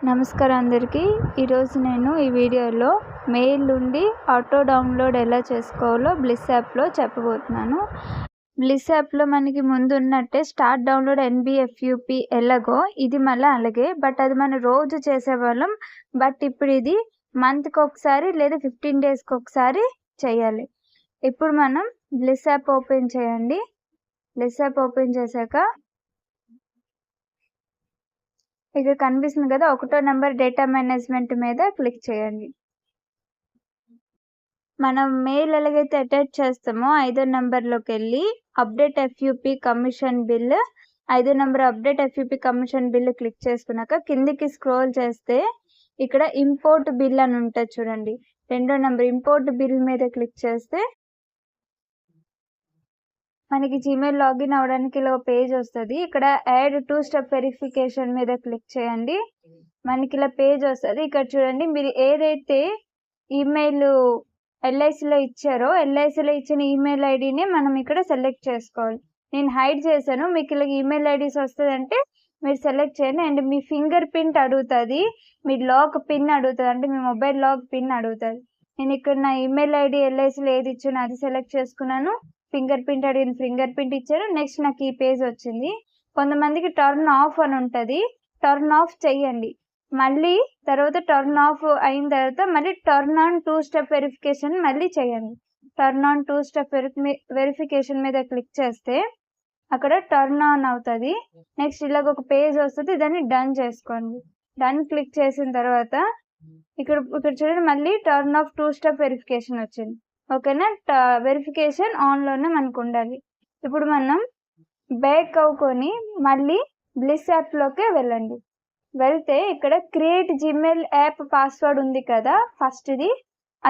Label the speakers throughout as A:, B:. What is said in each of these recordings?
A: నమస్కారం అందరికీ. ఈరోజు నేను ఈ వీడియోలో మెయిల్ నుండి ఆటో డౌన్లోడ్ ఎలా చేసుకోవాలో బ్లిస్ యాప్లో చెప్పబోతున్నాను. బ్లిస్ యాప్లో మనకి ముందు ఉన్నట్టే స్టార్ట్ డౌన్లోడ్ NBFUP ఎలాగో ఇది మళ్ళీ అలాగే, బట్ అది మనం రోజు చేసేవాళ్ళం. బట్ ఇప్పుడు ఇది మంత్కి ఒకసారి లేదా 15 డేస్కి ఒకసారి చేయాలి. ఇప్పుడు మనం బ్లిస్ యాప్ ఓపెన్ చేయండి. బ్లిస్ యాప్ ఓపెన్ చేశాక ఇక్కడ కనిపిస్తుంది కదా, 1వ నెంబర్ డేటా మేనేజ్మెంట్ మీద క్లిక్ చేయండి. మనం మెయిల్ ఎలాగైతే అటాచ్ చేస్తామో 5వ నెంబర్లోకి వెళ్ళి అప్డేట్ FUP కమిషన్ బిల్, 5వ number update FUP commission bill click చేసుకున్నాక కిందికి స్క్రోల్ చేస్తే ఇక్కడ ఇంపోర్ట్ బిల్ అని ఉంటుంది చూడండి. 2వ నెంబర్ ఇంపోర్ట్ బిల్ మీద క్లిక్ చేస్తే మనకి జీమెయిల్ లాగిన్ అవ్వడానికి ఇలా పేజ్ వస్తుంది. ఇక్కడ యాడ్ 2 స్టెప్ వెరిఫికేషన్ మీద క్లిక్ చేయండి. మనకి ఇలా పేజ్ వస్తుంది. ఇక్కడ చూడండి, మీరు ఏదైతే ఈమెయిల్ LICలో ఇచ్చారో LICలో ఇచ్చిన ఈమెయిల్ ఐడిని మనం ఇక్కడ సెలెక్ట్ చేసుకోవాలి. నేను హైడ్ చేశాను. మీకు ఇలా ఈమెయిల్ ఐడీస్ వస్తుందంటే మీరు సెలెక్ట్ చేయండి. అండ్ మీ ఫింగర్ ప్రింట్ అడుగుతుంది, మీ లాక్ పిన్ అడుగుతుంది, అంటే మీ మొబైల్ లాక్ పిన్ అడుగుతుంది. నేను ఇక్కడ నా ఈమెయిల్ ఐడి LICలో ఏది ఇచ్చానో అది సెలెక్ట్ చేసుకున్నాను. ఫింగర్ ప్రింట్ అడిగిన ఫింగర్ ప్రింట్ ఇచ్చారు. నెక్స్ట్ నాకు ఈ పేజ్ వచ్చింది. కొంతమందికి టర్న్ ఆఫ్ అని ఉంటుంది, టర్న్ ఆఫ్ చెయ్యండి. మళ్ళీ తర్వాత టర్న్ ఆఫ్ అయిన తర్వాత మళ్ళీ టర్న్ ఆన్ 2 స్టెప్ వెరిఫికేషన్ మళ్ళీ చేయండి. టర్న్ ఆన్ 2 స్టెప్ వెరిఫికేషన్ మీద క్లిక్ చేస్తే అక్కడ టర్న్ ఆన్ అవుతుంది. నెక్స్ట్ ఇలాగ ఒక పేజ్ వస్తుంది, దాన్ని డన్ చేసుకోండి. డన్ క్లిక్ చేసిన తర్వాత ఇక్కడ చూడండి, మళ్ళీ టర్న్ ఆఫ్ 2 స్టెప్ వెరిఫికేషన్ వచ్చింది. ఓకేనా, వెరిఫికేషన్ ఆన్లోనే మనకు ఉండాలి. ఇప్పుడు మనం బ్యాక్ అవ్వుకొని మళ్ళీ బ్లిస్ యాప్లోకి వెళ్ళండి. వెళ్తే ఇక్కడ క్రియేట్ జీమెయిల్ యాప్ పాస్వర్డ్ ఉంది కదా, ఫస్ట్ది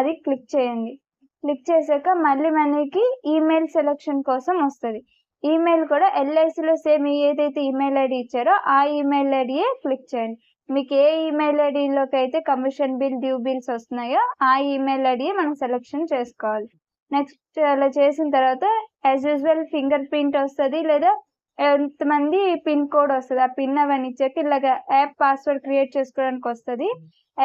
A: అది క్లిక్ చేయండి. క్లిక్ చేశాక మళ్ళీ మనకి ఈమెయిల్ సెలెక్షన్ కోసం వస్తుంది. ఈమెయిల్ కూడా LICలో సేమ్ ఏదైతే ఈమెయిల్ ఐడి ఇచ్చారో ఆ ఈమెయిల్ ఐడియే క్లిక్ చేయండి. మీకు ఏ ఈమెయిల్ ఐడిలోకి అయితే కమిషన్ బిల్ డ్యూ బిల్స్ వస్తున్నాయో ఆ ఈమెయిల్ ఐడియే మనం సెలెక్షన్ చేసుకోవాలి. నెక్స్ట్ అలా చేసిన తర్వాత యాజ్ యూజువల్ ఫింగర్ ప్రింట్ వస్తుంది, లేదా ఎంతమంది పిన్ కోడ్ వస్తుంది. ఆ పిన్ అవన్నీ ఇచ్చాక ఇలాగ యాప్ పాస్వర్డ్ క్రియేట్ చేసుకోవడానికి వస్తుంది.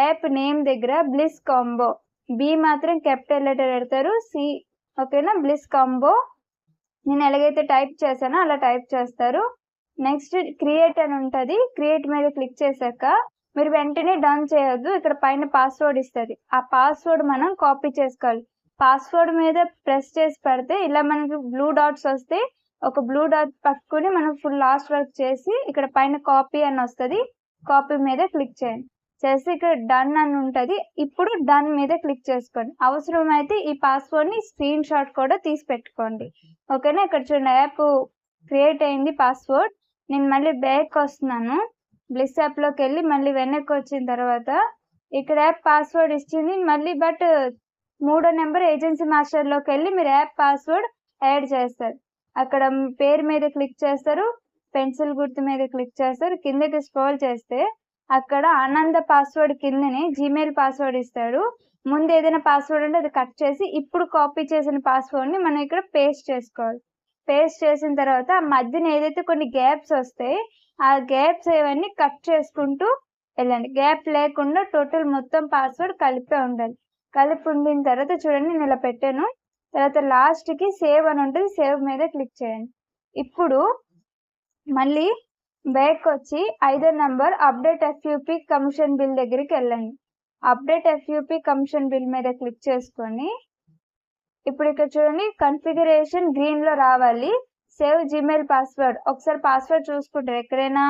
A: యాప్ నేమ్ దగ్గర బ్లిస్ కాంబో, B మాత్రం క్యాపిటల్ లెటర్ పెడతారు, C ఓకేనా. బ్లిస్ కాంబో నేను ఎలాగైతే టైప్ చేశానో అలా టైప్ చేస్తారు. నెక్స్ట్ క్రియేట్ అని ఉంటుంది. క్రియేట్ మీద క్లిక్ చేశాక మీరు వెంటనే డన్ చేయొద్దు, ఇక్కడ పైన పాస్వర్డ్ ఇస్తుంది. ఆ పాస్వర్డ్ మనం కాపీ చేసుకోవాలి. పాస్వర్డ్ మీద ప్రెస్ చేసి పెడితే ఇలా మనకి బ్లూ డాట్స్ వస్తే ఒక బ్లూ డాట్ పట్టుకుని మనం ఫుల్ లాస్ట్ వర్క్ చేసి ఇక్కడ పైన కాపీ అని వస్తుంది. కాపీ మీద క్లిక్ చేయండి. చేసి ఇక్కడ డన్ అని ఉంటుంది. ఇప్పుడు డన్ మీద క్లిక్ చేసుకోండి. అవసరమైతే ఈ పాస్వర్డ్ని స్క్రీన్ షాట్ కూడా తీసి పెట్టుకోండి. ఓకేనా, ఇక్కడ చూడండి యాప్ క్రియేట్ అయింది పాస్వర్డ్. నేను మళ్ళీ బ్యాక్ వస్తున్నాను. బ్లిస్ యాప్లోకి వెళ్ళి మళ్ళీ వెనక్కి వచ్చిన తర్వాత ఇక్కడ యాప్ పాస్వర్డ్ ఇచ్చింది మళ్ళీ, బట్ 3వ నెంబర్ ఏజెన్సీ మాస్టర్లోకి వెళ్ళి మీరు యాప్ పాస్వర్డ్ యాడ్ చేస్తారు. అక్కడ పేరు మీద క్లిక్ చేస్తారు, పెన్సిల్ గుర్తు మీద క్లిక్ చేస్తారు, కిందకి స్క్రోల్ చేస్తే అక్కడ ఆనంద పాస్వర్డ్ కిందనే జీమెయిల్ పాస్వర్డ్ ఇస్తాడు. ముందు ఏదైనా పాస్వర్డ్ అంటే అది కట్ చేసి ఇప్పుడు కాపీ చేసిన పాస్వర్డ్ని మనం ఇక్కడ పేస్ట్ చేసుకోవాలి. పేస్ట్ చేసిన తర్వాత మధ్యన ఏదైతే కొన్ని గ్యాప్స్ వస్తాయి ఆ గ్యాప్స్ ఏవన్నీ కట్ చేసుకుంటూ వెళ్ళండి. గ్యాప్ లేకుండా టోటల్ మొత్తం పాస్వర్డ్ కలిపే ఉండాలి. కలిపి ఉండిన తర్వాత చూడండి, నేను ఇలా పెట్టాను. తర్వాత లాస్ట్కి సేవ్ అని ఉంటుంది, సేవ్ మీద క్లిక్ చేయండి. ఇప్పుడు మళ్ళీ బ్యాక్ వచ్చి 5వ number update FUP commission bill దగ్గరికి వెళ్ళండి. అప్డేట్ FUP కమిషన్ బిల్ మీద క్లిక్ చేసుకొని ఇప్పుడు ఇక్కడ చూడండి, కన్ఫిగరేషన్ గ్రీన్లో రావాలి. సేవ్ జీమెయిల్ పాస్వర్డ్, ఒకసారి పాస్వర్డ్ చూసుకుంటారు. ఎక్కడైనా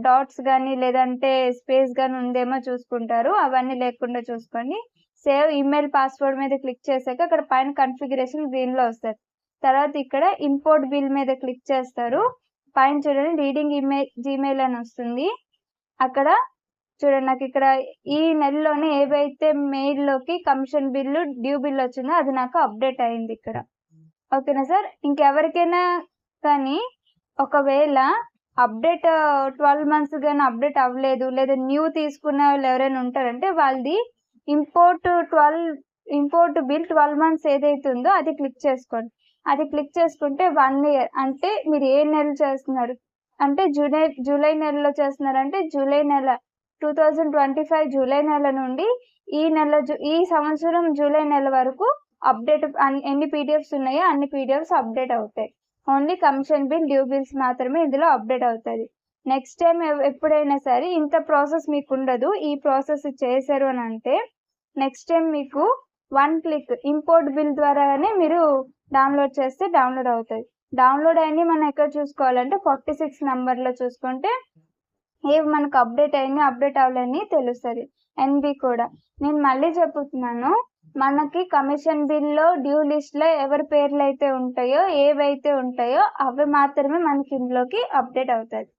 A: డాట్స్ కానీ లేదంటే స్పేస్ కానీ ఉందేమో చూసుకుంటారు, అవన్నీ లేకుండా చూసుకోండి. సేవ్ ఈమెయిల్ పాస్వర్డ్ మీద క్లిక్ చేశాక అక్కడ పైన కన్ఫిగరేషన్ గ్రీన్లో వస్తుంది. తర్వాత ఇక్కడ ఇంపోర్ట్ బిల్ మీద క్లిక్ చేస్తారు. పైన చూడండి రీడింగ్ జీమెయిల్ అని వస్తుంది. అక్కడ చూడండి, నాకు ఇక్కడ ఈ నెలలోనే ఏవైతే మెయిల్లోకి కమిషన్ బిల్లు డ్యూ బిల్ వచ్చిందో అది నాకు అప్డేట్ అయింది ఇక్కడ. ఓకేనా సార్. ఇంకెవరికైనా కానీ ఒకవేళ అప్డేట్ 12 months కానీ అప్డేట్ అవ్వలేదు, లేదా న్యూ తీసుకున్న వాళ్ళు ఎవరైనా ఉంటారంటే వాళ్ళది ఇంపోర్ట్ బిల్ 12 months ఏదైతే ఉందో అది క్లిక్ చేసుకోండి. అది క్లిక్ చేసుకుంటే 1 year, అంటే మీరు ఏ నెల చేస్తున్నారు అంటే జూలై నెలలో చేస్తున్నారంటే జూలై నెల 2025 జూలై నెల నుండి ఈ సంవత్సరం జూలై నెల వరకు అప్డేట్ ఎన్ని పీడిఎఫ్స్ ఉన్నాయో అన్ని పీడిఎఫ్స్ అప్డేట్ అవుతాయి. Only commission bill, due bills మాత్రమే ఇందులో అప్డేట్ అవుతుంది. నెక్స్ట్ టైం ఎప్పుడైనా సరే ఇంత ప్రాసెస్ మీకు ఉండదు. ఈ ప్రాసెస్ చేశారు అని అంటే నెక్స్ట్ టైం మీకు 1 క్లిక్ ఇంపోర్ట్ బిల్ ద్వారానే మీరు డౌన్లోడ్ చేస్తే డౌన్లోడ్ అవుతుంది. డౌన్లోడ్ అయ్యి మనం ఎక్కడ చూసుకోవాలంటే 46 నెంబర్లో చూసుకుంటే ఏవి మనకు అప్డేట్ అవ్వాలని తెలుస్తుంది. ఎన్బి కూడా నేను మళ్ళీ చెప్తున్నాను, మనకి కమిషన్ బిల్లో డ్యూ లిస్ట్లో ఎవరి పేర్లు అయితే ఉంటాయో ఏవైతే ఉంటాయో అవి మాత్రమే మనకి ఇందులోకి అప్డేట్ అవుతుంది.